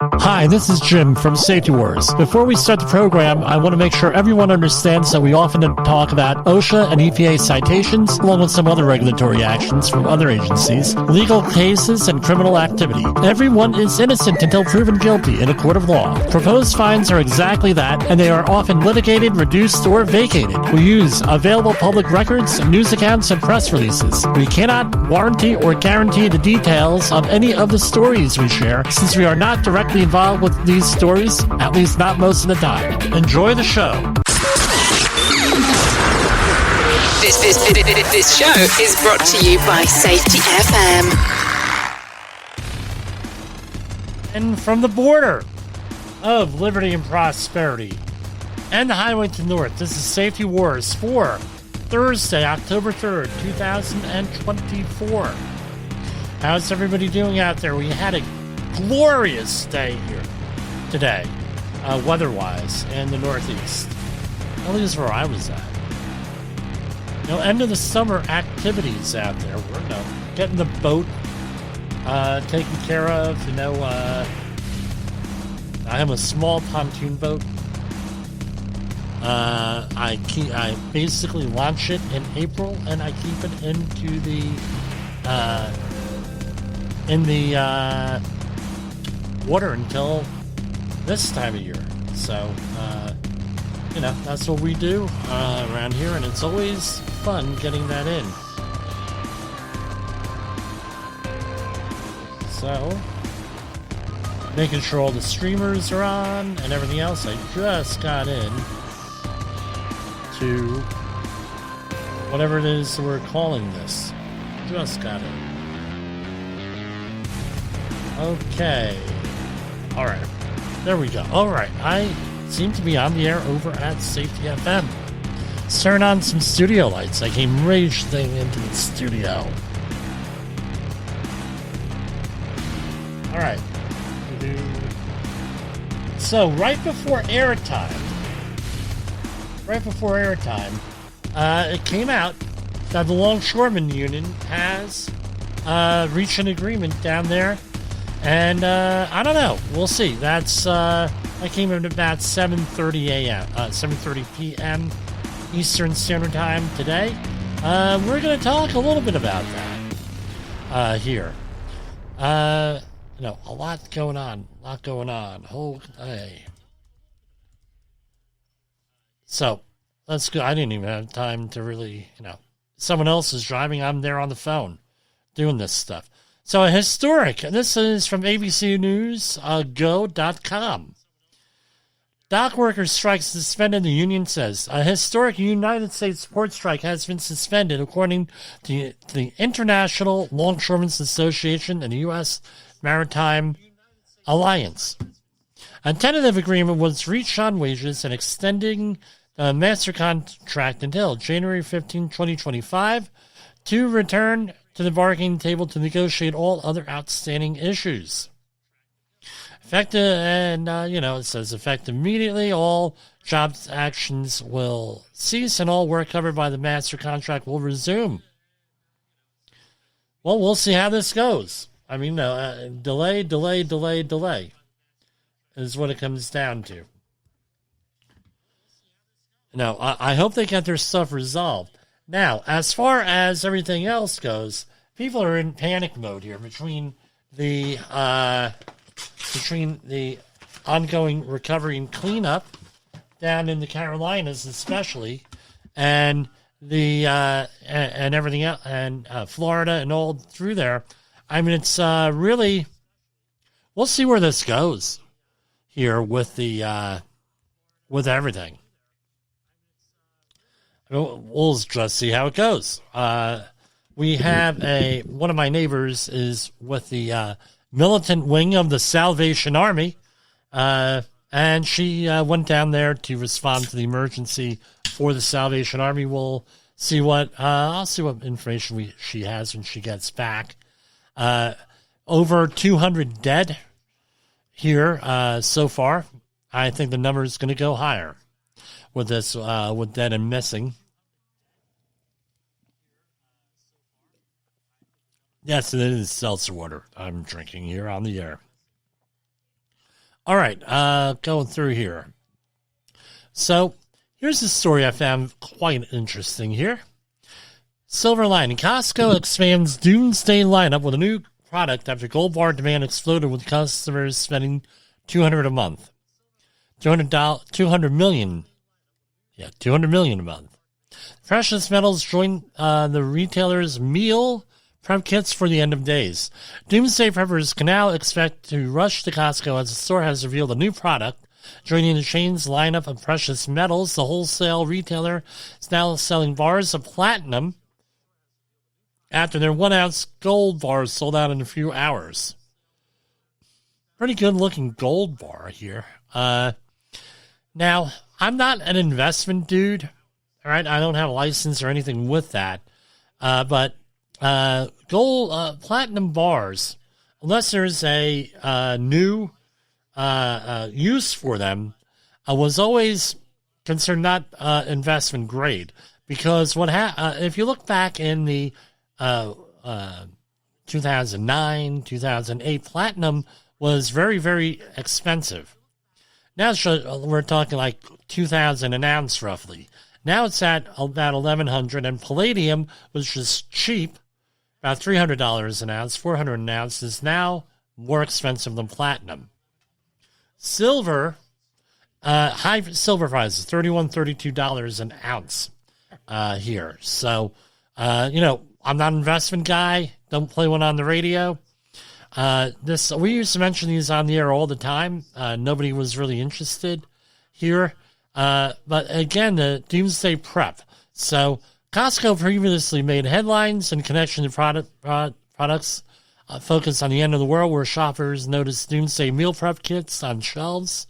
Hi, this is Jim from Safety Wars. Before we start the program, I want to make sure everyone understands that we often talk about OSHA and EPA citations, along with some other regulatory actions from other agencies, legal cases, and criminal activity. Everyone is innocent until proven guilty in a court of law. Proposed fines are exactly that, and they are often litigated, reduced, or vacated. We use available public records, news accounts, and press releases. We cannot warranty or guarantee the details of any of the stories we share, since we are not directly involved with these stories, at least not most of the time. Enjoy the show. This show is brought to you by Safety FM. And from the border of liberty and prosperity and the highway to the north, this is Safety Wars for Thursday, October 3rd, 2024. How's everybody doing out there? We had a glorious day here today, weather-wise, in the Northeast. At least where I was at. End of the summer activities out there. We're getting the boat taken care of. I have a small pontoon boat. I basically launch it in April, and I keep it into the water until this time of year. So, that's what we do around here, and it's always fun getting that in. So, making sure all the streamers are on and everything else. I just got in to whatever it is we're calling this. Just got in. Okay. All right. There we go. All right. I seem to be on the air over at Safety FM. Let's turn on some studio lights. I came raging into the studio. All right. So, right before airtime, it came out that the Longshoreman Union has reached an agreement down there. And I don't know. We'll see. That's I came in about 7:30 p.m. Eastern Standard Time today. We're going to talk a little bit about that here. A lot going on. Okay. So let's go. I didn't even have time to really, someone else is driving. I'm there on the phone doing this stuff. So a historic, and this is from abcnewsgo.com. Dock workers strike suspended, the union says. A historic United States port strike has been suspended, according to the International Longshoremen's Association and the U.S. Maritime Alliance. A tentative agreement was reached on wages and extending the master contract until January 15, 2025 to return to the bargaining table to negotiate all other outstanding issues. Effective, and, it says effective immediately, all job actions will cease and all work covered by the master contract will resume. Well, we'll see how this goes. I mean, delay is what it comes down to. Now, I hope they get their stuff resolved. Now, as far as everything else goes, people are in panic mode here between the ongoing recovery and cleanup down in the Carolinas, especially, and the and everything else, and Florida and all through there. I mean, it's really. We'll see where this goes here with the with everything. We'll just see how it goes. We have one of my neighbors is with the militant wing of the Salvation Army, and she went down there to respond to the emergency for the Salvation Army. We'll see I'll see what information she has when she gets back. Over 200 dead here so far. I think the number is going to go higher with this, with dead and missing. Yes, it is seltzer water I'm drinking here on the air. All right, going through here. So here's a story I found quite interesting here. Silver lining. Costco expands doomsday lineup with a new product after gold bar demand exploded with customers spending $200 a month. $200 million. Yeah, $200 million a month. Precious metals join the retailer's meal prep kits for the end of days. Doomsday preppers can now expect to rush to Costco as the store has revealed a new product. Joining the chain's lineup of precious metals, the wholesale retailer is now selling bars of platinum after their 1-ounce gold bars sold out in a few hours. Pretty good-looking gold bar here. Now, I'm not an investment dude, all right? I don't have a license or anything with that. But gold, platinum bars, unless there's a new use for them, I was always considered not investment grade. Because if you look back in the 2009, 2008, platinum was very, very expensive. Now we're talking like 2,000 an ounce roughly. Now it's at about 1,100, and palladium, which is cheap, about $300 an ounce, 400 an ounce, is now more expensive than platinum. Silver, high silver prices, $31, $32 an ounce here. So, I'm not an investment guy. Don't play one on the radio. We used to mention these on the air all the time. Nobody was really interested here. But again, the doomsday prep. So Costco previously made headlines in connection to products focused on the end of the world, where shoppers noticed doomsday meal prep kits on shelves.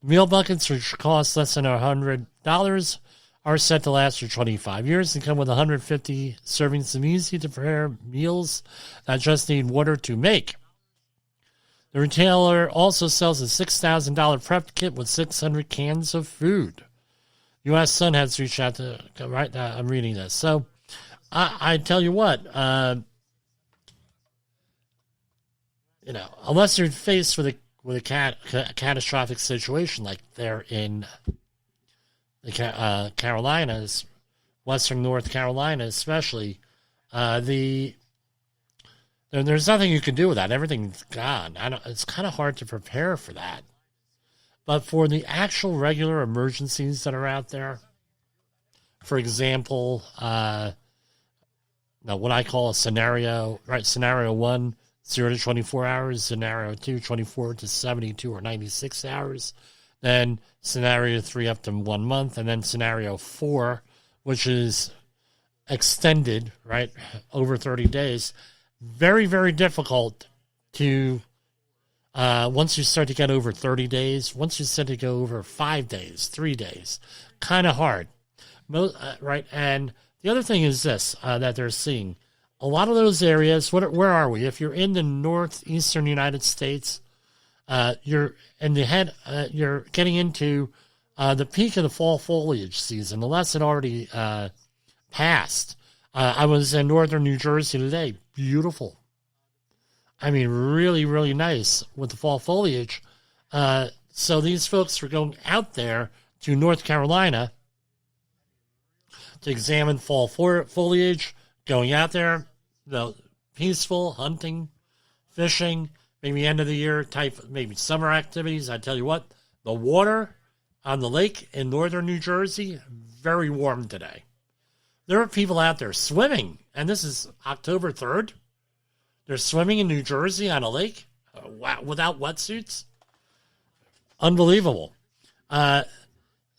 Meal buckets, which cost less than $100, are set to last for 25 years and come with 150 servings of easy-to-prepare meals that just need water to make. The retailer also sells a $6,000 prep kit with 600 cans of food. U.S. Sun has reached out to, right now, I'm reading this. So, I tell you what, unless you're faced with a catastrophic situation like they're in the Carolinas, Western North Carolina especially, there's nothing you can do with that. Everything's gone. It's kind of hard to prepare for that. But for the actual regular emergencies that are out there, for example, what I call a scenario, right? Scenario 1, 0 to 24 hours. Scenario 2, 24 to 72 or 96 hours. Then scenario 3 up to 1 month. And then scenario 4, which is extended, right, over 30 days. Very, very difficult to, once you start to get over 30 days, once you start to go over 5 days, 3 days, kind of hard. Right? And the other thing is this, that they're seeing. A lot of those areas, where are we? If you're in the northeastern United States, you're getting into the peak of the fall foliage season, unless it already passed. I was in northern New Jersey today. Beautiful. I mean, really, really nice with the fall foliage. So these folks were going out there to North Carolina to examine fall foliage, going out there, peaceful hunting, fishing, maybe end of the year type, maybe summer activities. I tell you what, the water on the lake in northern New Jersey, very warm today. There are people out there swimming, and this is October 3rd. They're swimming in New Jersey on a lake without wetsuits. Unbelievable.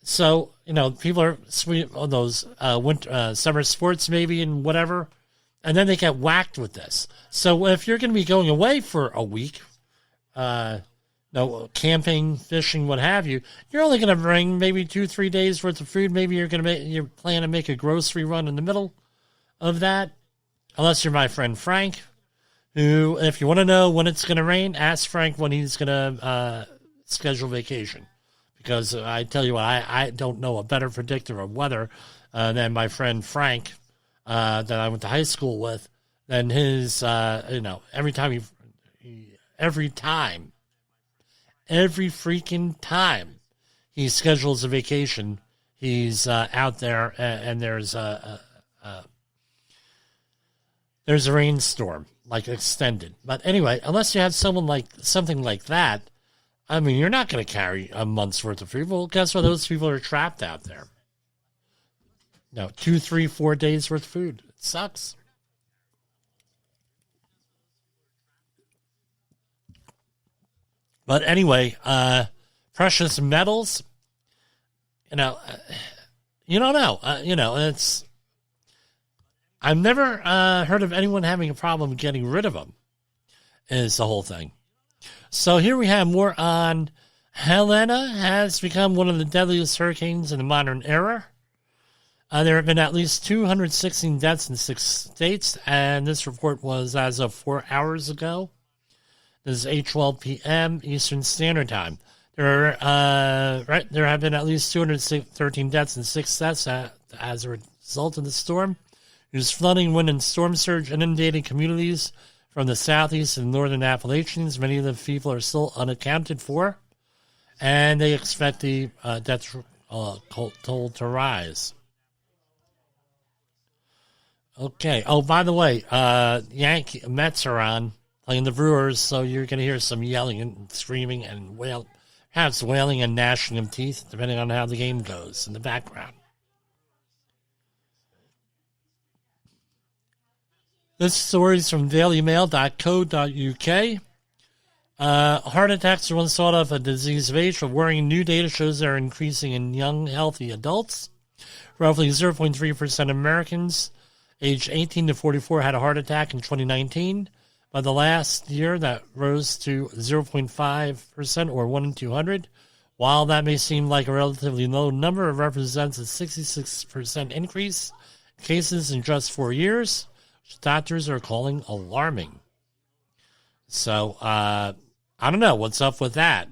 So, people are sweet on those winter, summer sports maybe and whatever, and then they get whacked with this. So if you're going to be going away for a week, camping, fishing, what have you, you're only going to bring maybe 2-3 days worth of food. Maybe you're planning to make a grocery run in the middle of that, unless you're my friend Frank, who, if you want to know when it's going to rain, ask Frank when he's going to schedule vacation. Because I tell you what, I don't know a better predictor of weather than my friend Frank that I went to high school with. Than his, every time every freaking time he schedules a vacation, he's out there and there's a rainstorm, like extended. But anyway, unless you have something like that, I mean, you're not going to carry a month's worth of food. Well, guess what? Those people are trapped out there. No, 2, 3, 4 days worth of food. It sucks. But anyway, precious metals, you don't know. It's, I've never heard of anyone having a problem getting rid of them, is the whole thing. So here we have more on Helena has become one of the deadliest hurricanes in the modern era. There have been at least 216 deaths in 6 states, and this report was as of 4 hours ago. This is 8:12 p.m. Eastern Standard Time. There have been at least 213 deaths and 6 deaths as a result of the storm. There's flooding, wind, and storm surge inundating communities from the southeast and northern Appalachians. Many of the people are still unaccounted for, and they expect the death toll to rise. Okay. Oh, by the way, Mets are on playing the Brewers, so you're going to hear some yelling and screaming and perhaps wailing and gnashing of teeth, depending on how the game goes in the background. This story is from dailymail.co.uk. Heart attacks are once thought of a disease of age, but worrying new data shows they are increasing in young, healthy adults. Roughly 0.3% of Americans aged 18 to 44 had a heart attack in 2019. By the last year, that rose to 0.5%, or 1 in 200. While that may seem like a relatively low number, it represents a 66% increase in cases in just 4 years, which doctors are calling alarming. So, I don't know what's up with that.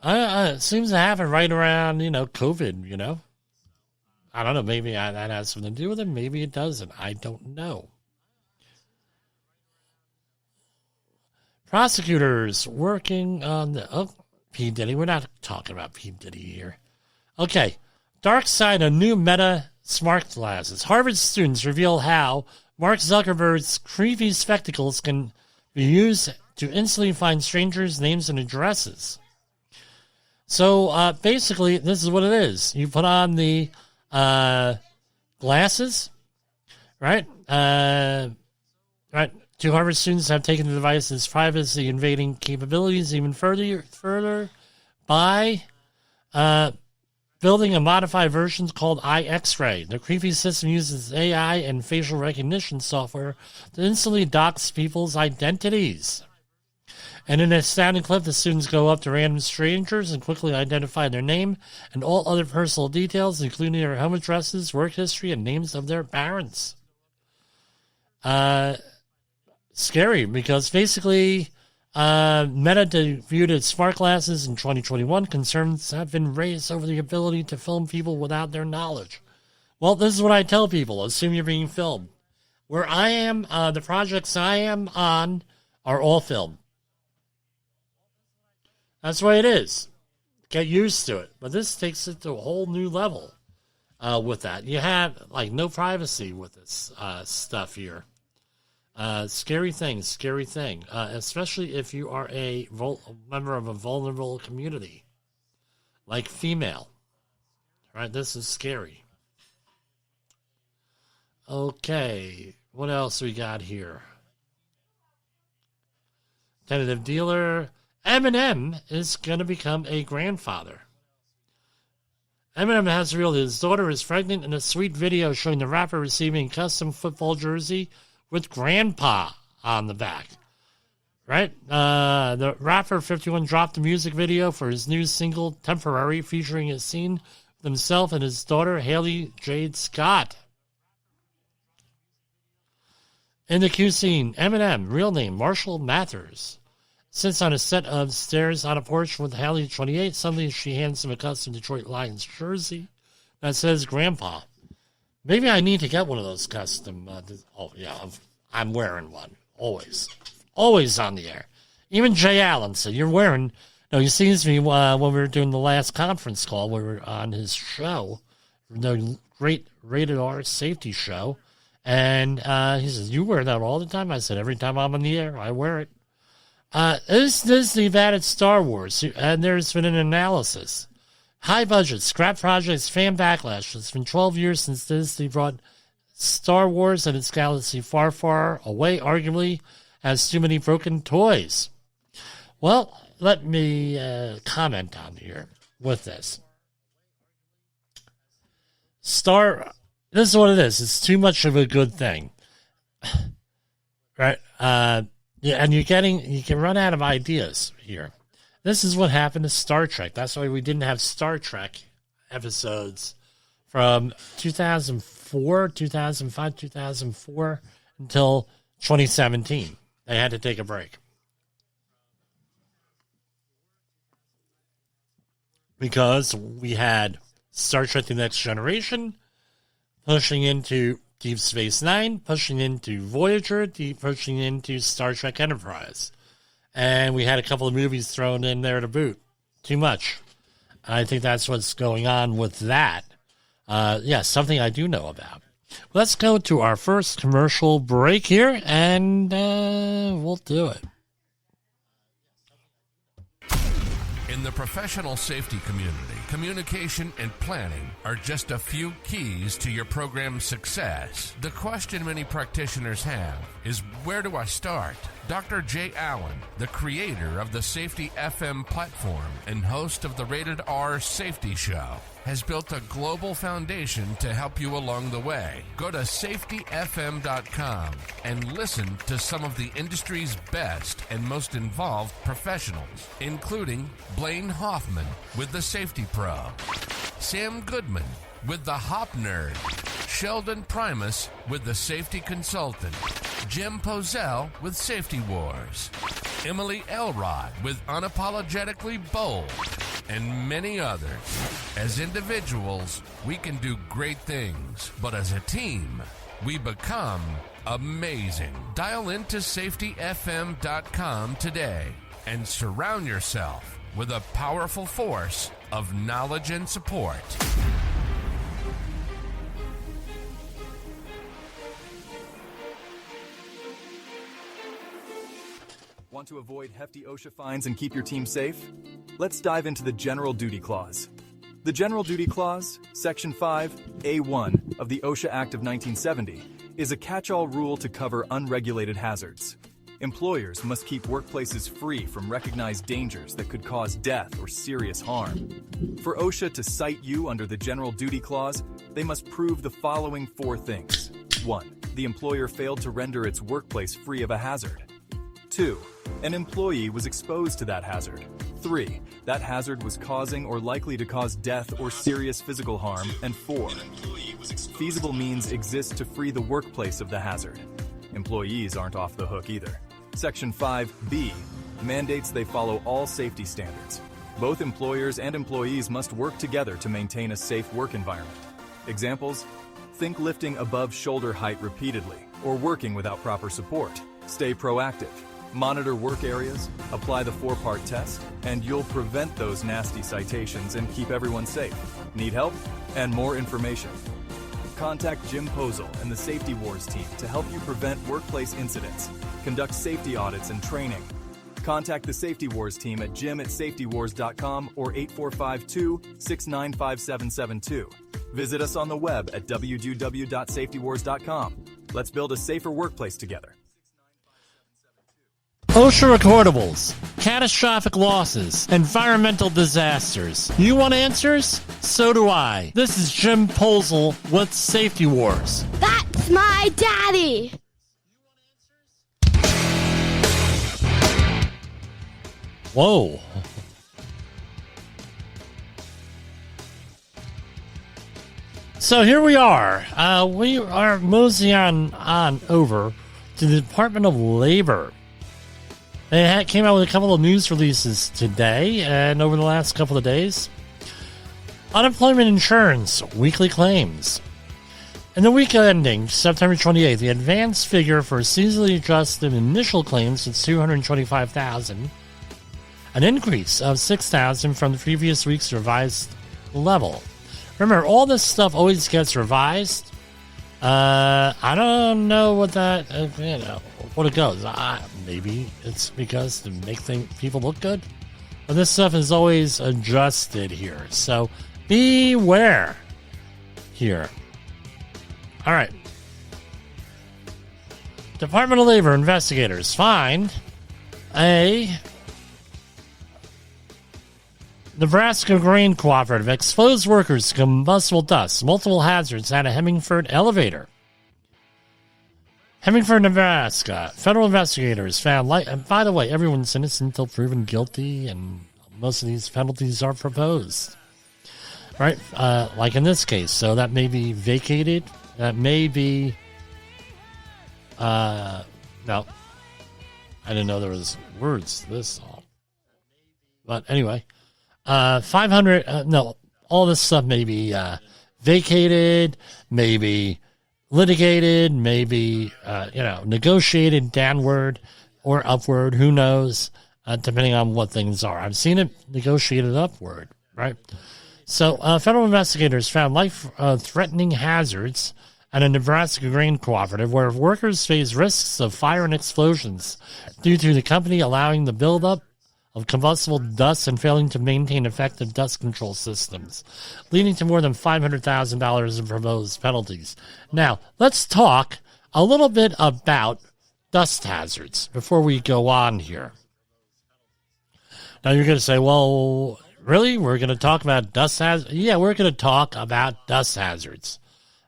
It seems to happen right around, COVID, I don't know, maybe that has something to do with it, maybe it doesn't. I don't know. Prosecutors working on P. Diddy. We're not talking about P. Diddy here. Okay. Dark side of new Meta smart glasses. Harvard students reveal how Mark Zuckerberg's creepy spectacles can be used to instantly find strangers' names and addresses. So basically, this is what it is. You put on the glasses, right? Right. 2 Harvard students have taken the device's privacy invading capabilities even further by building a modified version called iX-Ray. The creepy system uses AI and facial recognition software to instantly dox people's identities. And in an astounding clip, the students go up to random strangers and quickly identify their name and all other personal details, including their home addresses, work history, and names of their parents. Scary, because basically Meta debuted its smart glasses in 2021. Concerns have been raised over the ability to film people without their knowledge. Well, this is what I tell people. Assume you're being filmed. Where I am, the projects I am on are all filmed. That's the way it is. Get used to it. But this takes it to a whole new level with that. You have, no privacy with this stuff here. Scary thing, especially if you are a member of a vulnerable community, like female. Right, this is scary. Okay, what else we got here? Tentative dealer, Eminem is going to become a grandfather. Eminem has revealed his daughter is pregnant in a sweet video showing the rapper receiving a custom football jersey with Grandpa on the back. Right? The rapper 51 dropped a music video for his new single, Temporary, featuring a scene with himself and his daughter, Haley Jade Scott. In the Q scene, Eminem, real name Marshall Mathers, sits on a set of stairs on a porch with Haley, 28. Suddenly, she hands him a custom Detroit Lions jersey that says Grandpa. Maybe I need to get one of those custom. I'm wearing one. Always. Always on the air. Even Jay Allen said, you're wearing, no, he sees me when we were doing the last conference call, we were on his show, the great rated R safety show. And he says, you wear that all the time? I said, every time I'm on the air, I wear it. They've added Star Wars, and there's been an analysis. High budget, scrap projects, fan backlash. It's been 12 years since Disney brought Star Wars and its galaxy far, far away, arguably has too many broken toys. Well, let me comment on here with this. This is what it is. It's too much of a good thing. Right? Yeah, and you can run out of ideas here. This is what happened to Star Trek. That's why we didn't have Star Trek episodes from 2005, 2004 until 2017. They had to take a break. Because we had Star Trek The Next Generation pushing into Deep Space Nine, pushing into Voyager, pushing into Star Trek Enterprise. And we had a couple of movies thrown in there to boot. Too much. I think that's what's going on with that. Something I do know about. Let's go to our first commercial break here, and we'll do it. In the professional safety community, communication and planning are just a few keys to your program's success. The question many practitioners have is, where do I start? Dr. Jay Allen, the creator of the Safety FM platform and host of the Rated R Safety Show, has built a global foundation to help you along the way. Go to safetyfm.com and listen to some of the industry's best and most involved professionals, including Blaine Hoffman with the Safety Pro, Sam Goodman with the Hop Nerd, Sheldon Primus with the Safety Consultant, Jim Pozell with Safety Wars, Emily Elrod with Unapologetically Bold, and many others. As individuals, we can do great things, but as a team, we become amazing. Dial into safetyfm.com today and surround yourself with a powerful force of knowledge and support. Want to avoid hefty OSHA fines and keep your team safe? Let's dive into the General Duty Clause. The General Duty Clause, Section 5A1 of the OSHA Act of 1970, is a catch-all rule to cover unregulated hazards. Employers must keep workplaces free from recognized dangers that could cause death or serious harm. For OSHA to cite you under the General Duty Clause, they must prove the following four things. 1. The employer failed to render its workplace free of a hazard. 2. An employee was exposed to that hazard. 3. That hazard was causing or likely to cause death or serious physical harm. And 4. Feasible means exist to free the workplace of the hazard. Employees aren't off the hook either. Section 5B mandates they follow all safety standards. Both employers and employees must work together to maintain a safe work environment. Examples: think lifting above shoulder height repeatedly or working without proper support. Stay proactive. Monitor work areas, apply the 4-part test, and you'll prevent those nasty citations and keep everyone safe. Need help? And more information? Contact Jim Pozell and the Safety Wars team to help you prevent workplace incidents, conduct safety audits and training. Contact the Safety Wars team at jim@safetywars.com or 845-2695772. Visit us on the web at www.safetywars.com. Let's build a safer workplace together. OSHA recordables, catastrophic losses, environmental disasters. You want answers? So do I. This is Jim Pozell with Safety Wars. That's my daddy! Whoa. So here we are. We are moseying on over to the Department of Labor. They came out with a couple of news releases today and over the last couple of days. Unemployment insurance, weekly claims. In the week ending September 28th, the advanced figure for seasonally adjusted initial claims was 225,000, an increase of 6,000 from the previous week's revised level. Remember, all this stuff always gets revised. I don't know what that, what it goes. Maybe it's because to make people look good. But this stuff is always adjusted here. So beware here. All right. Department of Labor investigators find a Nebraska grain cooperative exposed workers to combustible dust, multiple hazards at a Hemingford elevator. Hemingford, Nebraska. Federal investigators found and by the way, everyone's innocent until proven guilty, and most of these penalties are proposed. Right? Like in this case. So that may be vacated. That may be... no. I didn't know there was words to this song. But anyway... 500, all this stuff may be vacated, maybe litigated, maybe, negotiated downward or upward, who knows, depending on what things are. I've seen it negotiated upward, right? So, federal investigators found life-threatening hazards at a Nebraska grain cooperative where workers face risks of fire and explosions due to the company allowing the buildup of combustible dust and failing to maintain effective dust control systems, leading to more than $500,000 in proposed penalties. Now, let's talk a little bit about dust hazards before we go on here. Now, you're going to say, well, really? We're going to talk about dust hazards? Yeah, we're going to talk about dust hazards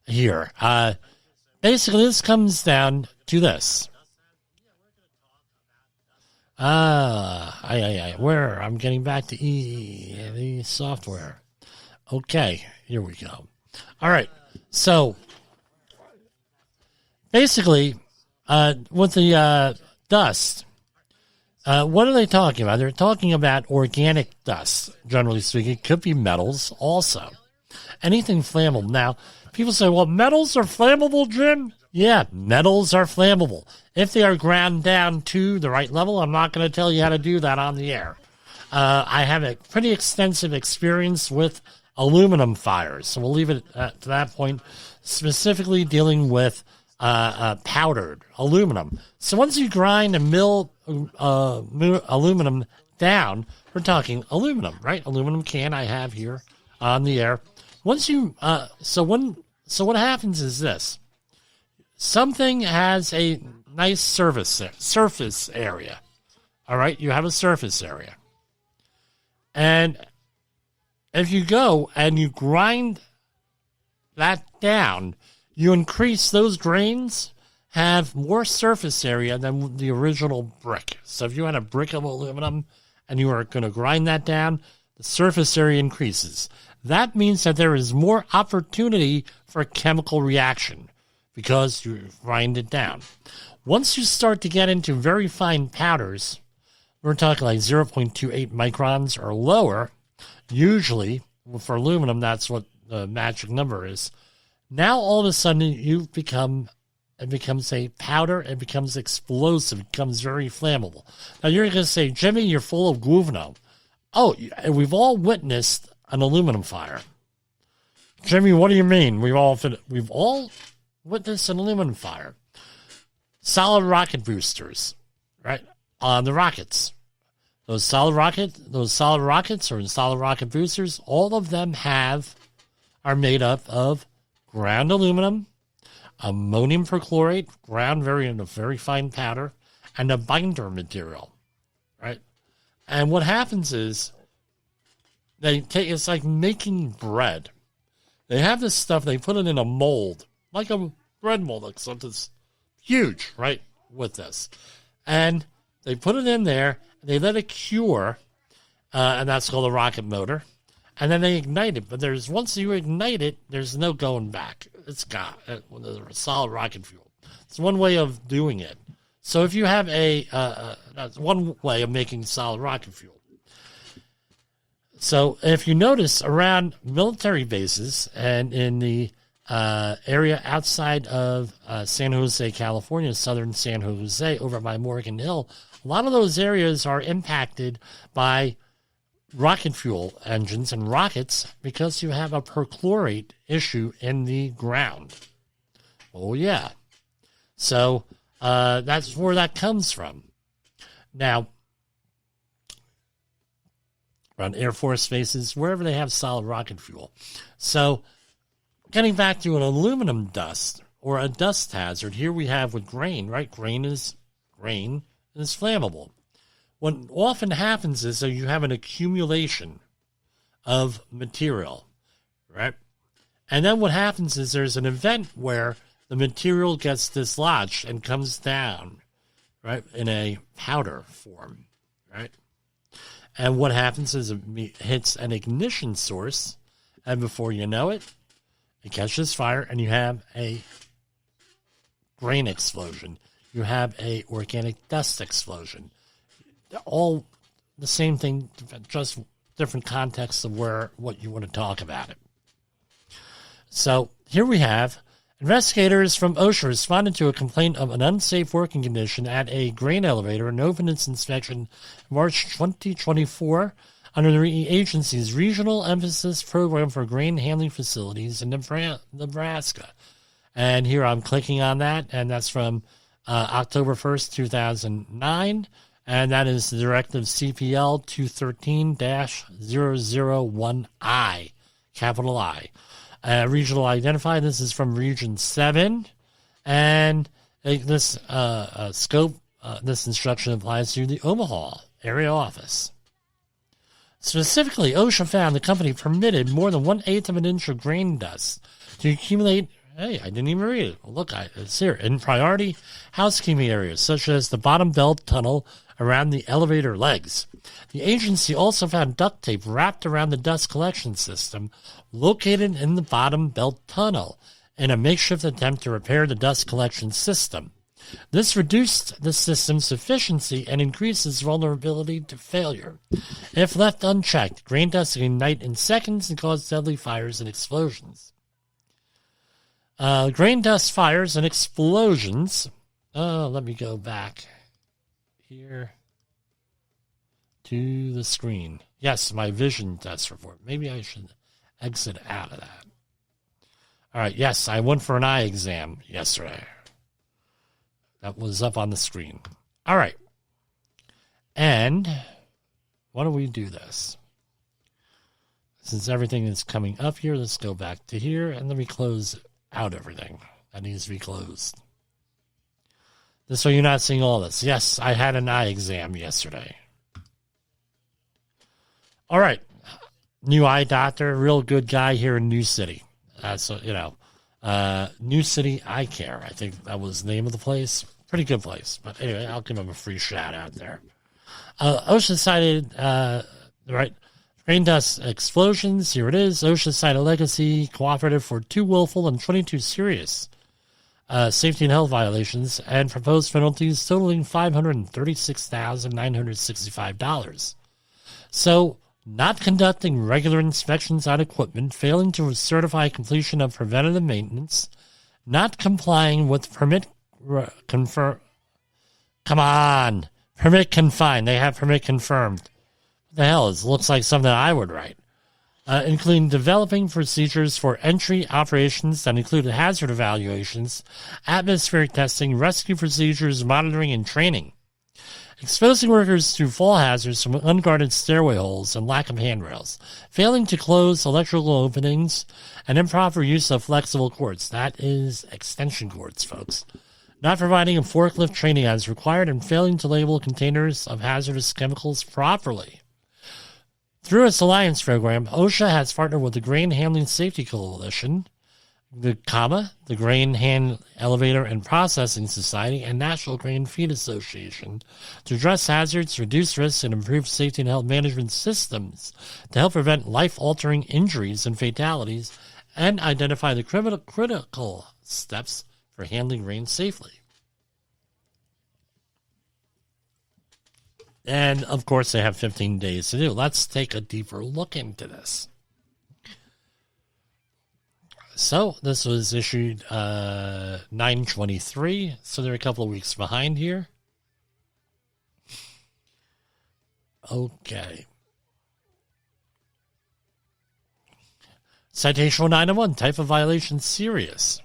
here. Basically, this comes down to this. Where? I'm getting back to the software. Okay, here we go. All right, so basically, with the dust, what are they talking about? They're talking about organic dust, generally speaking. It could be metals also. Anything flammable. Now, people say, well, metals are flammable, Jim? Yeah, metals are flammable. If they are ground down to the right level, I'm not going to tell you how to do that on the air. I have a pretty extensive experience with aluminum fires, so we'll leave it to that point, specifically dealing with powdered aluminum. So once you grind and mill aluminum down, we're talking aluminum, right? Aluminum can I have here on the air. Once you, so what happens is this. Something has a nice surface area. All right, you have a surface area. And if you go and you grind that down, you increase those grains have more surface area than the original brick. So if you had a brick of aluminum and you are going to grind that down, the surface area increases. That means that there is more opportunity for a chemical reaction because you grind it down. Once you start to get into very fine powders, we're talking like 0.28 microns or lower. Usually, for aluminum, that's what the magic number is. Now, all of a sudden, it becomes a powder, it becomes explosive, it becomes very flammable. Now, you're going to say, Jimmy, you're full of guano. Oh, we've all witnessed an aluminum fire. Jimmy, what do you mean? We've all witnessed an aluminum fire. Solid rocket boosters, right? On the rockets. Those solid rockets or solid rocket boosters, all of them are made up of ground aluminum, ammonium perchlorate, ground in a very fine powder, and a binder material, right? And what happens is it's like making bread. They have this stuff, they put it in a mold, like a bread mold, like something's huge, right, with this. And they put it in there, they let it cure, and that's called a rocket motor. And then they ignite it. But once you ignite it, there's no going back. It's got a solid rocket fuel. It's one way of doing it. So if you have that's one way of making solid rocket fuel. So if you notice around military bases and in the area outside of San Jose, California, southern San Jose, over by Morgan Hill. A lot of those areas are impacted by rocket fuel engines and rockets because you have a perchlorate issue in the ground. Oh, yeah. So that's where that comes from. Now, around Air Force bases, wherever they have solid rocket fuel. So, getting back to an aluminum dust or a dust hazard, here we have with grain, right? Grain is flammable. What often happens is that you have an accumulation of material, right? And then what happens is there's an event where the material gets dislodged and comes down, right, in a powder form, right? And what happens is it hits an ignition source, and before you know it, it catches fire, and you have a grain explosion. You have a organic dust explosion. All the same thing, just different contexts of what you want to talk about it. So here we have investigators from OSHA responded to a complaint of an unsafe working condition at a grain elevator and opened its inspection in March 2024 under the agency's Regional Emphasis Program for Grain Handling Facilities in Nebraska. And here I'm clicking on that, and that's from October 1st, 2009, and that is the Directive CPL 213-001I, capital I. Regional identified. This is from Region 7, and this scope, this instruction applies to the Omaha area office. Specifically, OSHA found the company permitted more than 1/8 of an inch of grain dust to accumulate. Hey, I didn't even read it. Look, it's here. In priority housekeeping areas, such as the bottom belt tunnel around the elevator legs. The agency also found duct tape wrapped around the dust collection system located in the bottom belt tunnel in a makeshift attempt to repair the dust collection system. This reduced the system's efficiency and increases vulnerability to failure. If left unchecked, grain dust can ignite in seconds and cause deadly fires and explosions. Grain dust fires and explosions. Let me go back here to the screen. Yes, my vision test report. Maybe I should exit out of that. All right, yes, I went for an eye exam yesterday. That was up on the screen. All right. And why don't we do this? Since everything is coming up here, let's go back to here, and let me close out everything that needs to be closed. This way you're not seeing all this. Yes, I had an eye exam yesterday. All right. New eye doctor, real good guy here in New City. New City Eye Care. I think that was the name of the place. Pretty good place. But anyway, I'll give him a free shout out there. OSHA cited, grain dust explosions. Here it is. OSHA cited Legacy Cooperative for 2 willful and 22 serious safety and health violations and proposed penalties totaling $536,965. So, not conducting regular inspections on equipment, failing to certify completion of preventative maintenance, not complying with permit confined. They have permit confirmed. What the hell? It looks like something I would write. Including developing procedures for entry operations that included hazard evaluations, atmospheric testing, rescue procedures, monitoring, and training. Exposing workers to fall hazards from unguarded stairway holes and lack of handrails, failing to close electrical openings, and improper use of flexible cords. That is extension cords, folks. Not providing a forklift training as required, and failing to label containers of hazardous chemicals properly. Through its alliance program, OSHA has partnered with the Grain Handling Safety Coalition, the Grain Hand Elevator and Processing Society, and National Grain Feed Association to address hazards, reduce risks, and improve safety and health management systems to help prevent life-altering injuries and fatalities and identify the critical steps for handling grain safely. And, of course, they have 15 days to do. Let's take a deeper look into this. So this was issued 9/23, so they're a couple of weeks behind here. Okay. Citation 1901, type of violation serious.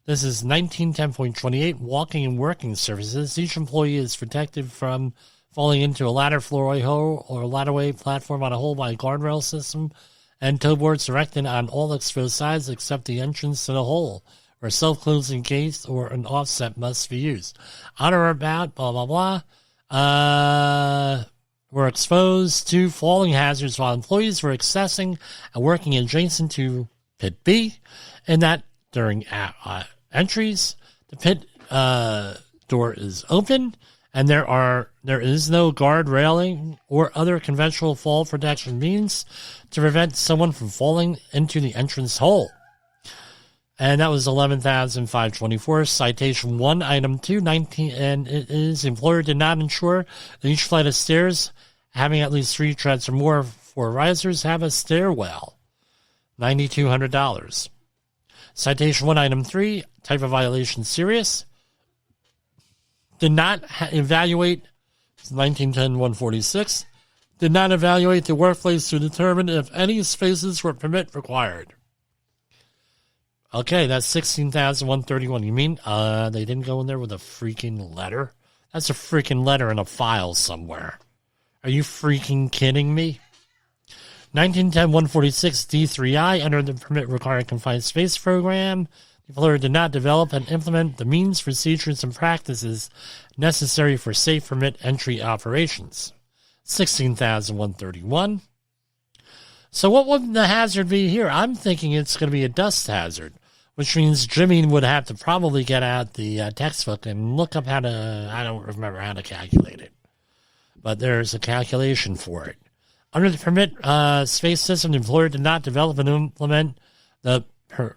This is 1910.28, walking and working surfaces. Each employee is protected from falling into a ladder, floorway, hole, or ladderway platform on a hole by a guardrail system and tow boards erected on all exposed sides except the entrance to the hole, where self-closing gates or an offset must be used. On or about, blah, blah, blah. Were exposed to falling hazards while employees were accessing and working adjacent to Pit B, and that during entries, the pit door is open, and there is no guard railing or other conventional fall protection means to prevent someone from falling into the entrance hole. And that was 11,524. Citation 1, item 2, 19, and it is employer did not ensure that each flight of stairs having at least 3 treads or more for risers have a stairwell. $9,200. Citation 1, item 3, type of violation serious. Did not evaluate, 1910-146, did not evaluate the workplace to determine if any spaces were permit required. Okay, that's 16,131. You mean they didn't go in there with a freaking letter? That's a freaking letter in a file somewhere. Are you freaking kidding me? 1910-146 D3I, under the permit required confined space program, the employer did not develop and implement the means, procedures, and practices necessary for safe permit entry operations. 16,131. So what would the hazard be here? I'm thinking it's going to be a dust hazard, which means Jimmy would have to probably get out the textbook and look up how to, I don't remember how to calculate it, but there's a calculation for it. Under the permit space system, the employer did not develop and implement the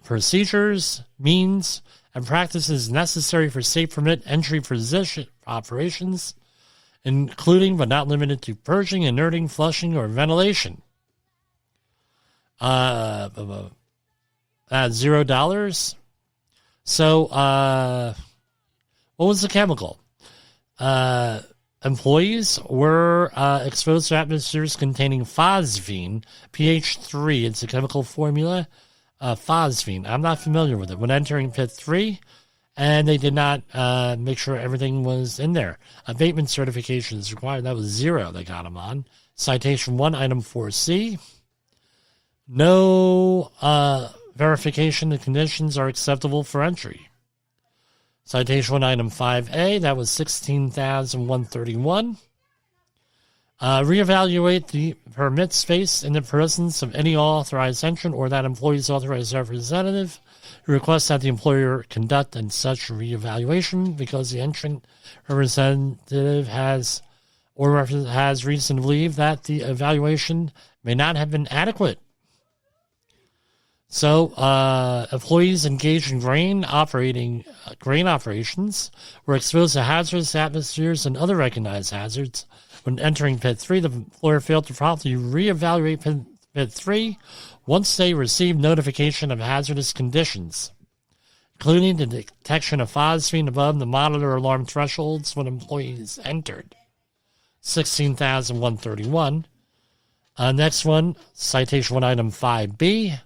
procedures, means, and practices necessary for safe permit entry position operations, including but not limited to purging, inerting, flushing, or ventilation. $0. So, what was the chemical? Employees were exposed to atmospheres containing phosphine, pH 3. It's a chemical formula. Phosphine. I'm not familiar with it. When entering pit 3, and they did not make sure everything was in there. Abatement certification is required. That was 0 they got them on. Citation 1, item 4C. No verification the conditions are acceptable for entry. Citation 1, item 5A, that was 16,131. Reevaluate the permit space in the presence of any authorized entrant or that employee's authorized representative. Request that the employer conduct in such reevaluation because the entrant representative has reason to believe that the evaluation may not have been adequate. So, employees engaged in grain operations were exposed to hazardous atmospheres and other recognized hazards. When entering Pit 3, the employer failed to properly reevaluate Pit 3 once they received notification of hazardous conditions, including the detection of phosphine above the monitor alarm thresholds when employees entered. 16,131. Next one, Citation 1, item 5B.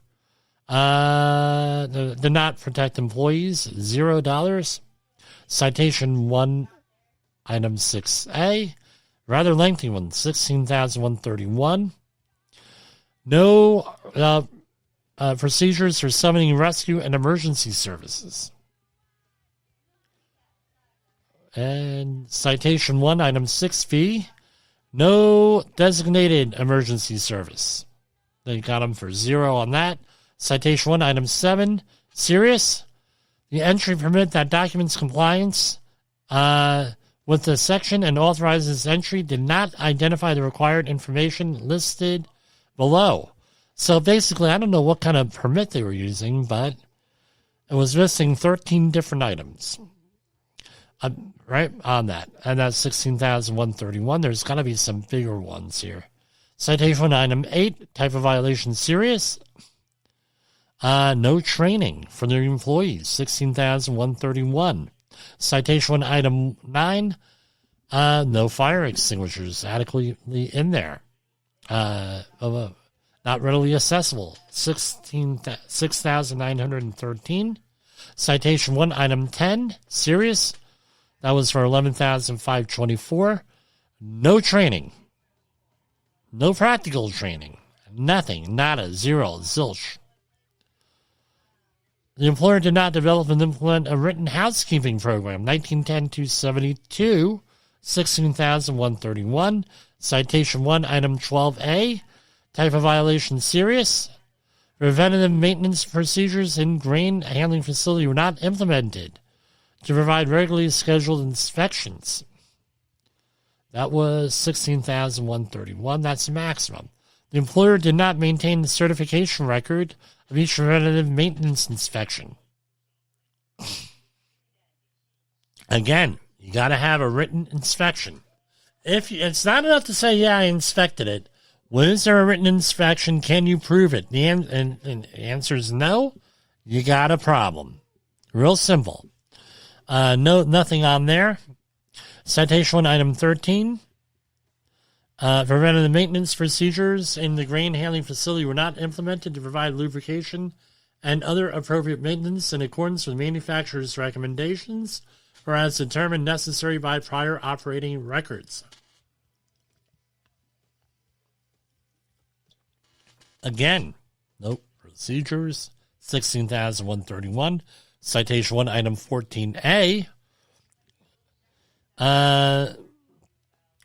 Did not protect employees, $0. Citation 1, item 6A, rather lengthy one, 16,131. No procedures for summoning rescue and emergency services. And citation 1, item 6B, no designated emergency service. They got them for 0 on that. Citation 1, item 7, serious. The entry permit that documents compliance with the section and authorizes entry did not identify the required information listed below. So basically, I don't know what kind of permit they were using, but it was missing 13 different items. Right on that. And that's 16,131. There's got to be some bigger ones here. Citation 1, item 8, type of violation serious. No training for their employees, 16,131. Citation 1, item 9, no fire extinguishers adequately in there. Not readily accessible, 6,913. Citation 1, item 10, serious. That was for 11,524. No training. No practical training. Nothing. Nada. Zero. Zilch. The employer did not develop and implement a written housekeeping program. 1910-272, 16,131. Citation 1, item 12A. Type of violation serious. Preventative maintenance procedures in grain handling facility were not implemented to provide regularly scheduled inspections. That was 16,131. That's the maximum. The employer did not maintain the certification record of each preventative maintenance inspection. Again, you got to have a written inspection. It's not enough to say, yeah, I inspected it. Was there a written inspection? Can you prove it? The answer is no. You got a problem. Real simple. Nothing on there. Citation 1, item 13. Preventative maintenance procedures in the grain handling facility were not implemented to provide lubrication and other appropriate maintenance in accordance with manufacturer's recommendations or as determined necessary by prior operating records. Again, nope. Procedures, 16,131. Citation 1, item 14A.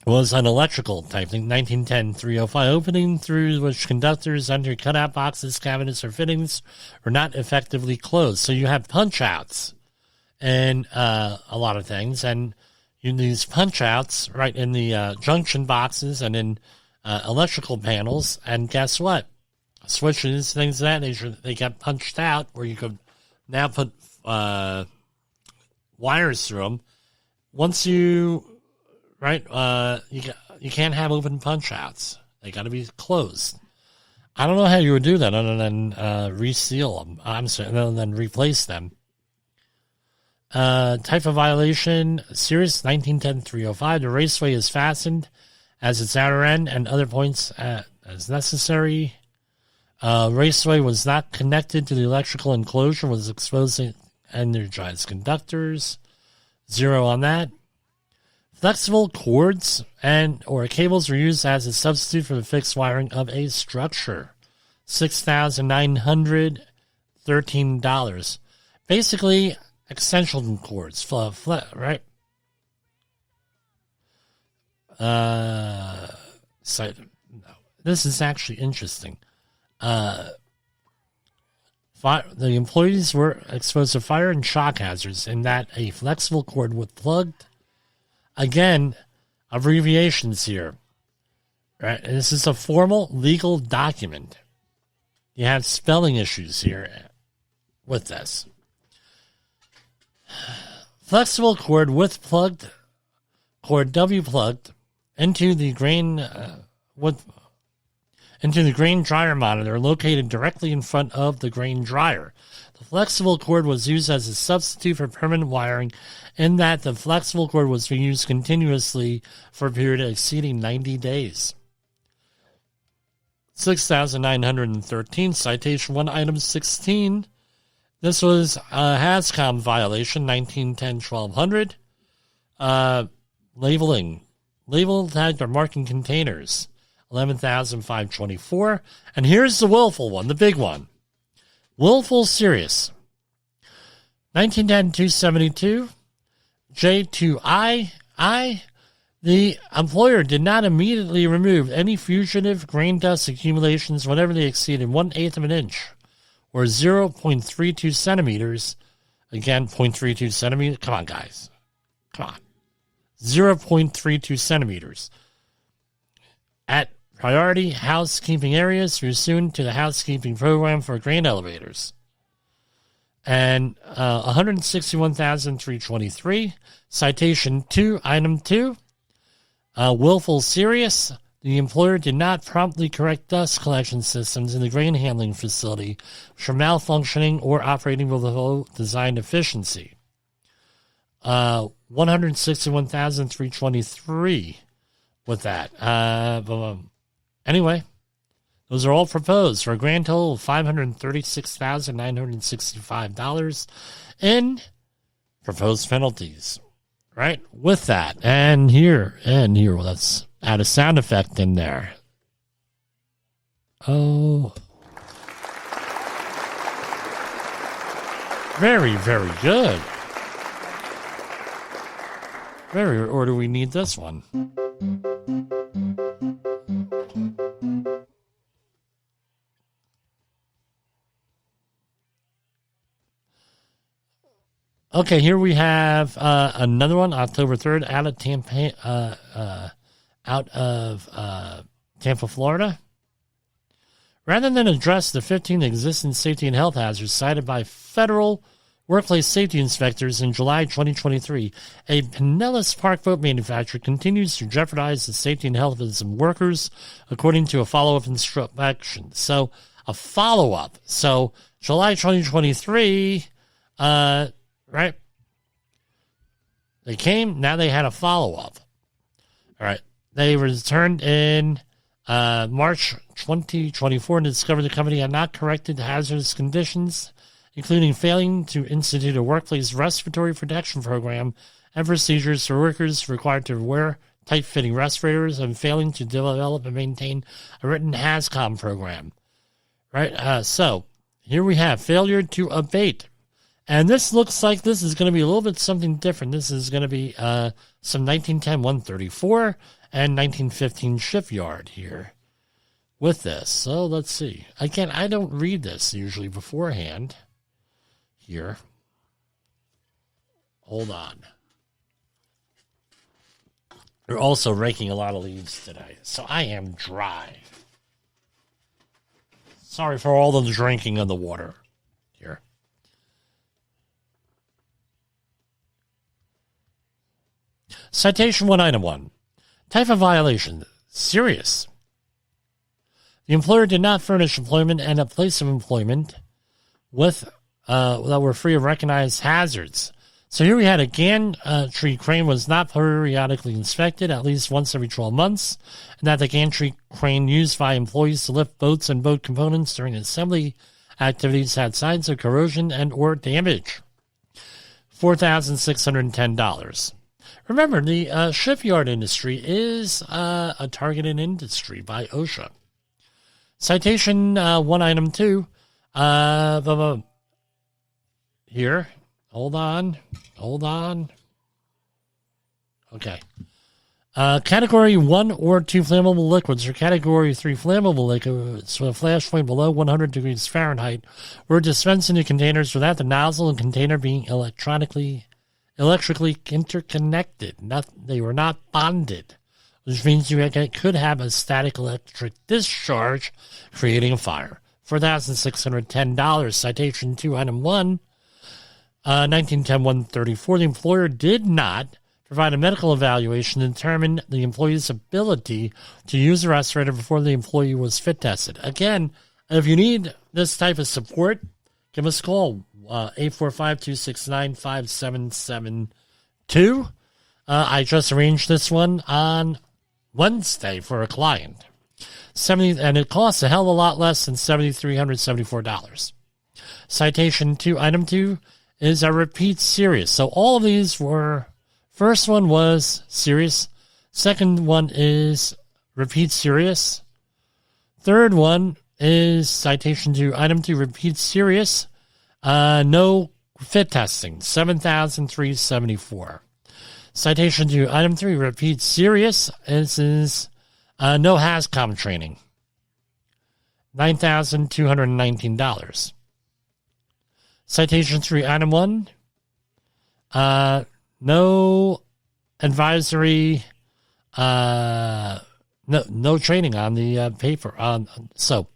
Was an electrical type thing, 1910-305, opening through which conductors enter cutout boxes, cabinets, or fittings were not effectively closed. So you have punch-outs in a lot of things, and these punch-outs right in the junction boxes and in electrical panels, and guess what? Switches, things of that nature, they get punched out where you could now put wires through them. Once you... Right, you can't have open punch-outs. They got to be closed. I don't know how you would do that other than reseal them. Other than replace them. Type of violation, serious, 1910-305. The raceway is fastened as its outer end and other points as necessary. Raceway was not connected to the electrical enclosure, was exposing energized conductors. 0 on that. Flexible cords or cables were used as a substitute for the fixed wiring of a structure. $6,913. Basically, extension cords, right? This is actually interesting. The employees were exposed to fire and shock hazards in that a flexible cord was plugged. Again, abbreviations here. Right? This is a formal legal document. You have spelling issues here with this. Flexible cord with plugged cord W plugged into the grain dryer monitor located directly in front of the grain dryer. The flexible cord was used as a substitute for permanent wiring in that the flexible cord was being used continuously for a period exceeding 90 days. 6,913, citation 1, item 16. This was a HAZCOM violation, 1910-1200. Labeling. Label tagged or marking containers, 11,524. And here's the willful one, the big one. Willful serious. 1910-272. J2I. The employer did not immediately remove any fugitive grain dust accumulations whenever they exceeded 1/8 of an inch, or 0.32 centimeters. Again, 0.32 centimeters. Come on, guys. Come on. 0.32 centimeters. At priority housekeeping areas pursuant to the housekeeping program for grain elevators. And 161,323. Citation 2, item 2. Willful serious, the employer did not promptly correct dust collection systems in the grain handling facility, which are malfunctioning or operating below design efficiency. 161,323 with that. Anyway, those are all proposed for a grand total of $536,965 in proposed penalties. Right? With that. And here, well, let's add a sound effect in there. Oh. Very, very good. Or do we need this one? Okay, here we have another one, October 3rd, out of Tampa, Florida. Rather than address the 15 existing safety and health hazards cited by federal workplace safety inspectors in July 2023, a Pinellas Park boat manufacturer continues to jeopardize the safety and health of its workers, according to a follow-up inspection. So, a follow-up. So, July 2023, right? They came, now they had a follow-up. All right. They returned in March 2024 and discovered the company had not corrected hazardous conditions, including failing to institute a workplace respiratory protection program and procedures for workers required to wear tight-fitting respirators, and failing to develop and maintain a written HAZCOM program. Right? So, here we have failure to abate. And this looks like this is going to be a little bit something different. This is going to be some 1910-134 and 1915 Shipyard here with this. So let's see. Again, I don't read this usually beforehand here. Hold on. We're also raking a lot of leaves today, so I am dry. Sorry for all the drinking of the water here. Citation 1, Item 1. Type of violation: serious. The employer did not furnish employment and a place of employment with that were free of recognized hazards. So here we had a gantry crane was not periodically inspected at least once every 12 months, and that the gantry crane used by employees to lift boats and boat components during assembly activities had signs of corrosion and or damage. $4,610. Remember, the shipyard industry is a targeted industry by OSHA. Citation 1, Item 2. Here. Hold on. Okay. Category 1 or 2 flammable liquids or Category 3 flammable liquids with a flash point below 100 degrees Fahrenheit were dispensed into containers without the nozzle and container being electrically interconnected. They were not bonded, which means you could have a static electric discharge creating a fire. $4,610. Citation 2, Item 1. 1910-134. The employer did not provide a medical evaluation to determine the employee's ability to use a respirator before the employee was fit tested. Again, if you need this type of support, give us a call. 845-269-5772. I just arranged this one on Wednesday for a client. And it costs a hell of a lot less than $7,374. Citation 2, Item 2 is a repeat serious. So all of these were, first one was serious. Second one is repeat serious. Third one is citation 2, Item 2, repeat serious. No fit testing, $7,374. Citation 2, Item 3, repeat serious. This is no HAZCOM training, $9,219. Citation 3, Item 1, no advisory, no training on the paper. So,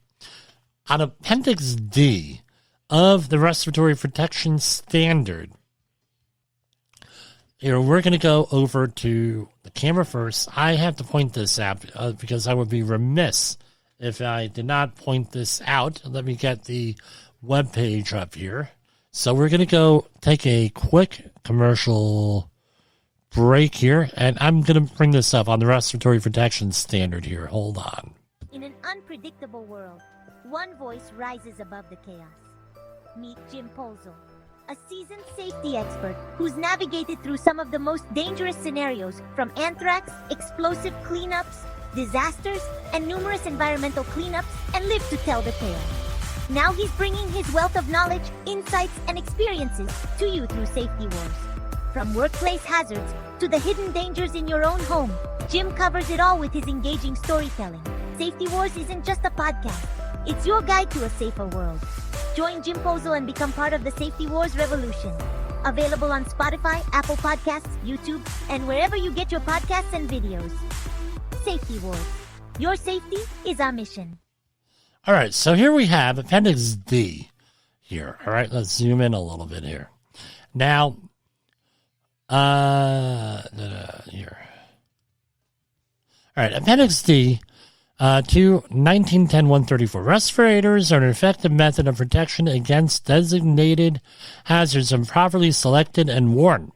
on Appendix D of the Respiratory Protection Standard, here we're going to go over to the camera first. I have to point this out because I would be remiss if I did not point this out. Let me get the web page up here. So we're going to go take a quick commercial break here, and I'm going to bring this up on the respiratory protection standard here. Hold on. In an unpredictable world, one voice rises above the chaos. Meet Jim Polzo, a seasoned safety expert who's navigated through some of the most dangerous scenarios, from anthrax, explosive cleanups, disasters, and numerous environmental cleanups, and lived to tell the tale. Now he's bringing his wealth of knowledge, insights, and experiences to you through Safety Wars. From workplace hazards to the hidden dangers in your own home, Jim covers it all with his engaging storytelling. Safety Wars isn't just a podcast. It's your guide to a safer world. Join Jim Polzo and become part of the Safety Wars revolution. Available on Spotify, Apple Podcasts, YouTube, and wherever you get your podcasts and videos. Safety Wars. Your safety is our mission. All right, so here we have Appendix D here. All right, let's zoom in a little bit here. Now, here. All right, Appendix D to 1910-134. Respirators are an effective method of protection against designated hazards and properly selected and worn.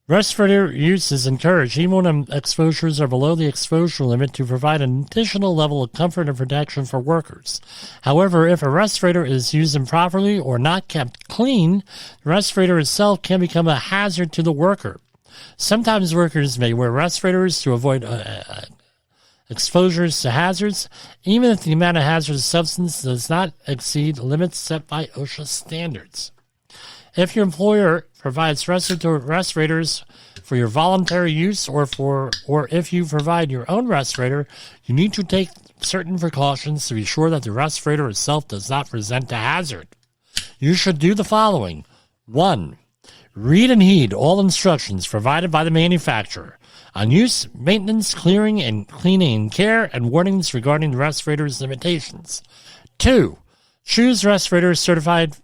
Respirator use is encouraged even when exposures are below the exposure limit to provide an additional level of comfort and protection for workers. However, if a respirator is used improperly or not kept clean, the respirator itself can become a hazard to the worker. Sometimes workers may wear respirators to avoid exposures to hazards, even if the amount of hazardous substance does not exceed limits set by OSHA standards. If your employer provides respirators for your voluntary use or if you provide your own respirator, you need to take certain precautions to be sure that the respirator itself does not present a hazard. You should do the following. 1. Read and heed all instructions provided by the manufacturer on use, maintenance, clearing, and cleaning and care, and warnings regarding the respirator's limitations. 2. Choose respirators certified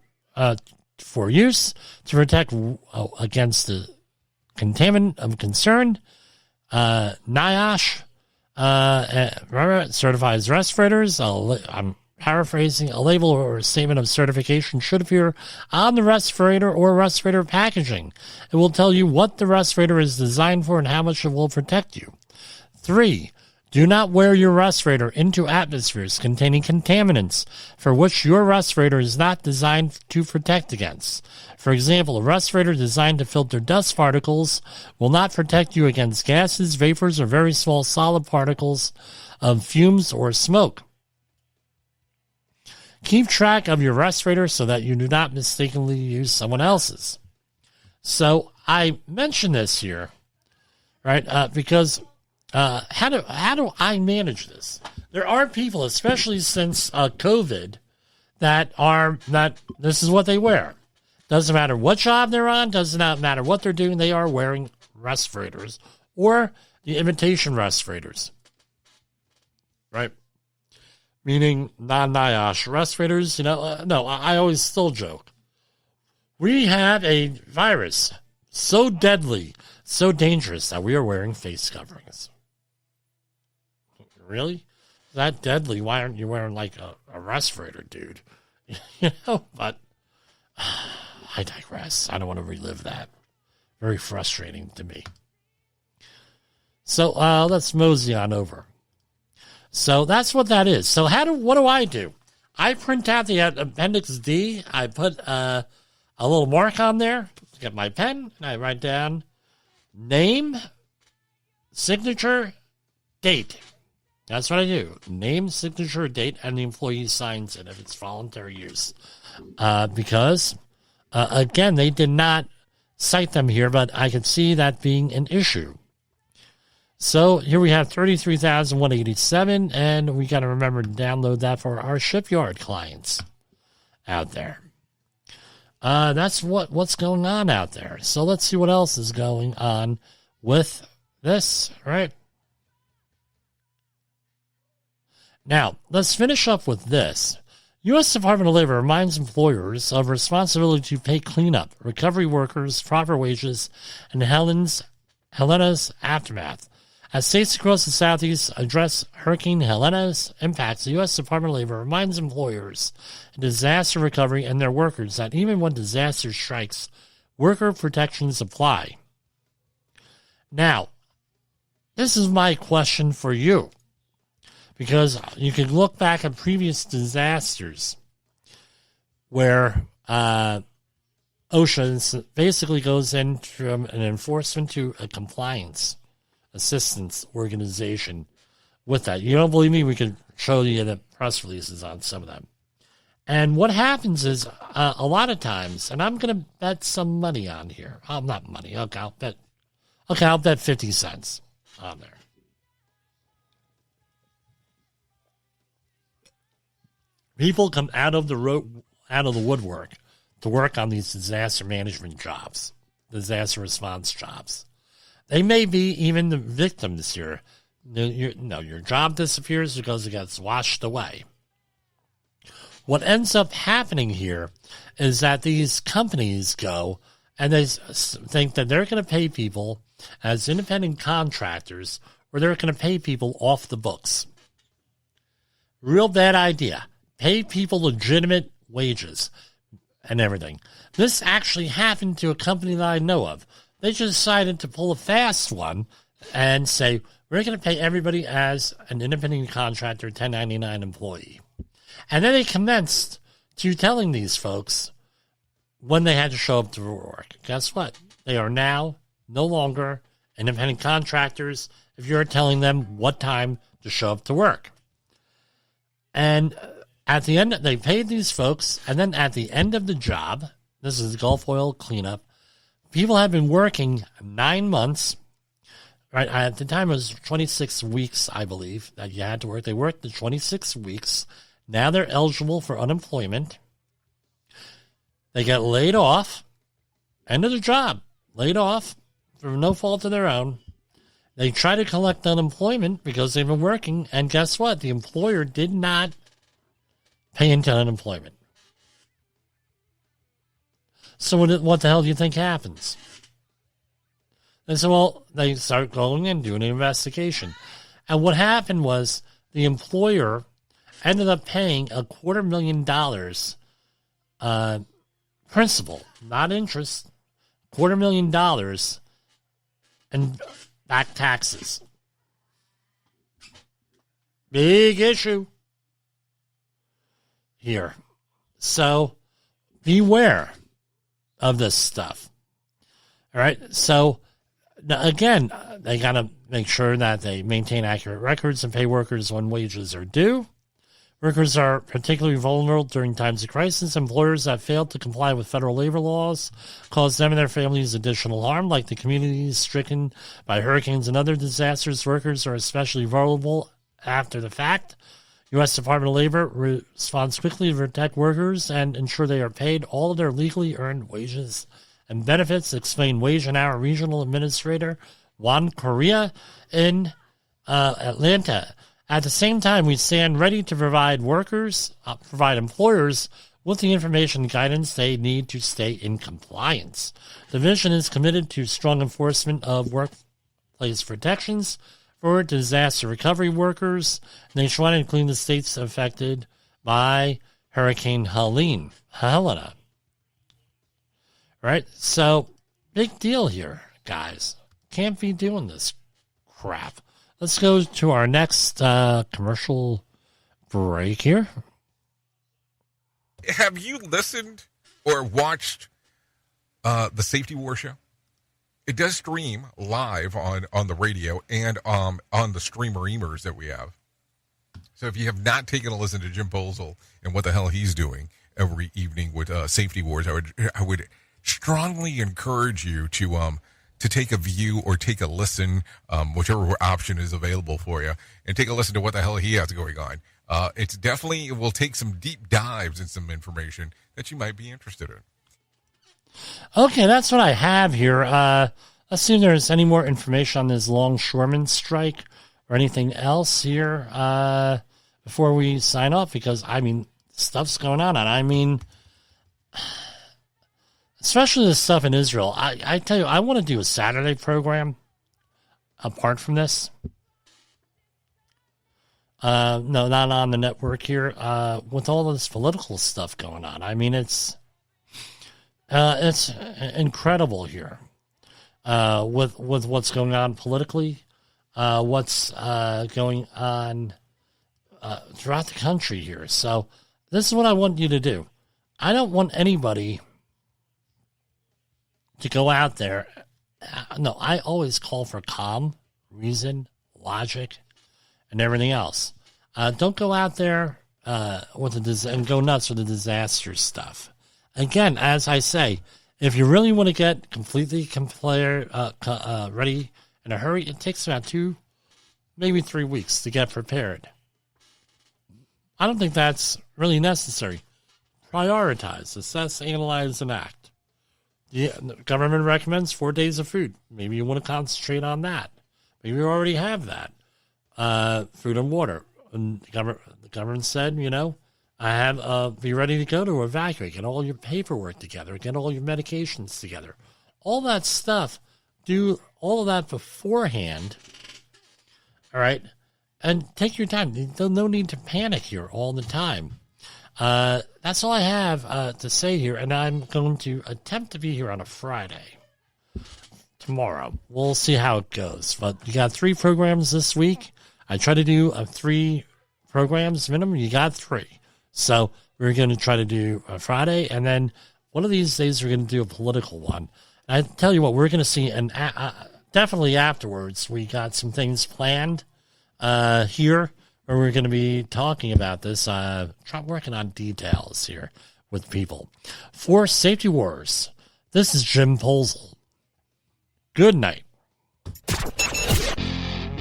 for use to protect against the contaminant of concern. NIOSH certifies respirators. I'm paraphrasing. A label or a statement of certification should appear on the respirator or respirator packaging. It will tell you what the respirator is designed for and how much it will protect you. 3. Do not wear your respirator into atmospheres containing contaminants for which your respirator is not designed to protect against. For example, a respirator designed to filter dust particles will not protect you against gases, vapors, or very small solid particles of fumes or smoke. Keep track of your respirator so that you do not mistakenly use someone else's. So I mention this here, right, because how do I manage this? There are people, especially since COVID, that this is what they wear. Doesn't matter what job they're on, does not matter what they're doing, they are wearing respirators or the imitation respirators, right? Meaning non-NIOSH respirators. No, I always still joke. We have a virus so deadly, so dangerous that we are wearing face coverings. Really? That deadly? Why aren't you wearing like a respirator, dude? But I digress. I don't want to relive that. Very frustrating to me. So let's mosey on over. So that's what that is. So what do I do? I print out the Appendix D. I put a little mark on there. Get my pen and I write down name, signature, date. That's what I do. Name, signature, date, and the employee signs it if it's voluntary use. Because, again, they did not cite them here, but I could see that being an issue. So here we have 33,187, and we got to remember to download that for our Shipyard clients out there. That's what's going on out there. So let's see what else is going on with this, right? Now, let's finish up with this. U.S. Department of Labor reminds employers of responsibility to pay cleanup, recovery workers, proper wages, and Helena's aftermath. As states across the Southeast address Hurricane Helena's impacts, the U.S. Department of Labor reminds employers in disaster recovery and their workers that even when disaster strikes, worker protections apply. Now, this is my question for you, because you can look back at previous disasters where OSHA basically goes in from an enforcement to a compliance assistance organization with that. You don't believe me? We could show you the press releases on some of them. And what happens is a lot of times, and I'm going to bet some money on here. Not money. I'll bet 50 cents on there. People come out of the woodwork to work on these disaster management jobs, disaster response jobs. They may be even the victims here. Your job disappears because it gets washed away. What ends up happening here is that these companies go and they think that they're going to pay people as independent contractors, or they're going to pay people off the books. Real bad idea. Pay people legitimate wages and everything. This actually happened to a company that I know of. They just decided to pull a fast one and say, we're going to pay everybody as an independent contractor, 1099 employee. And then they commenced to telling these folks when they had to show up to work. Guess what? They are now no longer independent contractors if you're telling them what time to show up to work. And at the end, they paid these folks, and then at the end of the job, this is Gulf oil cleanup, people have been working 9 months. Right, at the time it was 26 weeks, I believe, that you had to work. They worked the 26 weeks. Now they're eligible for unemployment. They get laid off. End of the job. Laid off for no fault of their own. They try to collect unemployment because they've been working, and guess what? The employer did not pay into unemployment. So what the hell do you think happens? They said, well, they start going and doing an investigation. And what happened was the employer ended up paying $250,000 principal, not interest, $250,000 in back taxes. Big issue here. So beware of this stuff. All right. So again, they got to make sure that they maintain accurate records and pay workers when wages are due. Workers are particularly vulnerable during times of crisis. Employers that fail to comply with federal labor laws cause them and their families additional harm, like the communities stricken by hurricanes and other disasters. Workers are especially vulnerable after the fact. U.S. Department of Labor responds quickly to protect workers and ensure they are paid all of their legally earned wages and benefits, explained Wage and Hour Regional Administrator Juan Correa in Atlanta. At the same time, we stand ready to provide employers with the information and guidance they need to stay in compliance. The division is committed to strong enforcement of workplace protections for disaster recovery workers nationwide, including the states affected by Hurricane Helena. Right? So, big deal here, guys. Can't be doing this crap. Let's go to our next commercial break here. Have you listened or watched the Safety War Show? It does stream live on the radio and on the streamer-emers that we have. So if you have not taken a listen to Jim Posel and what the hell he's doing every evening with Safety Wars, I would strongly encourage you to take a view or take a listen, whichever option is available for you, and take a listen to what the hell he has going on. It will take some deep dives and some information that you might be interested in. Okay, that's what I have here. Let's see if there's any more information on this Longshoreman strike or anything else here before we sign off, because, I mean, stuff's going on. And I mean, especially the stuff in Israel. I tell you, I want to do a Saturday program apart from this. No, not on the network here. With all this political stuff going on. I mean, it's incredible here. With what's going on politically, what's going on throughout the country here. So this is what I want you to do. I don't want anybody to go out there. No, I always call for calm, reason, logic, and everything else. Don't go out there and go nuts with the disaster stuff. Again, as I say, if you really want to get completely ready in a hurry, it takes about 2, maybe 3 weeks to get prepared. I don't think that's really necessary. Prioritize, assess, analyze, and act. The government recommends 4 days of food. Maybe you want to concentrate on that. Maybe you already have that. Food and water. And the government said, be ready to go to evacuate. Get all your paperwork together. Get all your medications together. All that stuff. Do all of that beforehand. All right? And take your time. There's no need to panic here all the time. That's all I have to say here. And I'm going to attempt to be here on a Friday. Tomorrow. We'll see how it goes. But you got 3 programs this week. I try to do 3 programs minimum. You got 3. So we're going to try to do a Friday, and then one of these days we're going to do a political one. And I tell you what, we're going to see, and definitely afterwards, we got some things planned here where we're going to be talking about this. Working on details here with people. For Safety Wars, this is Jim Posel. Good night.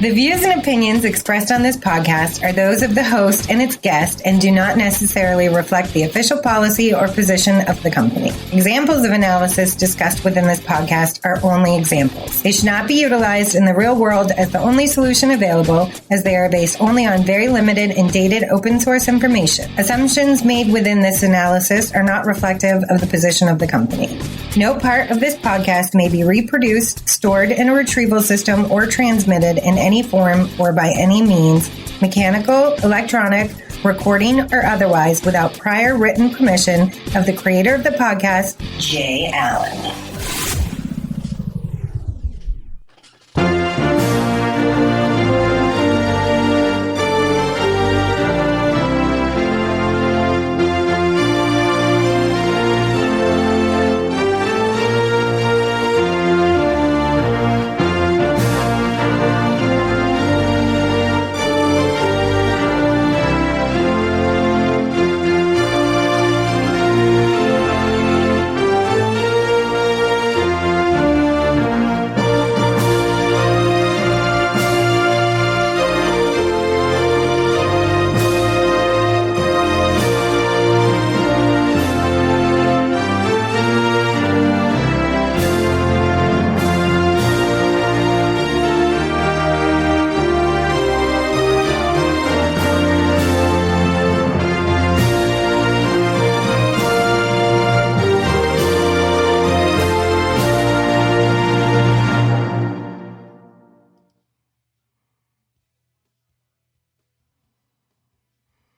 The views and opinions expressed on this podcast are those of the host and its guest and do not necessarily reflect the official policy or position of the company. Examples of analysis discussed within this podcast are only examples. They should not be utilized in the real world as the only solution available, as they are based only on very limited and dated open source information. Assumptions made within this analysis are not reflective of the position of the company. No part of this podcast may be reproduced, stored in a retrieval system, or transmitted in any form or by any means, mechanical, electronic, recording, or otherwise, without prior written permission of the creator of the podcast, Jay Allen.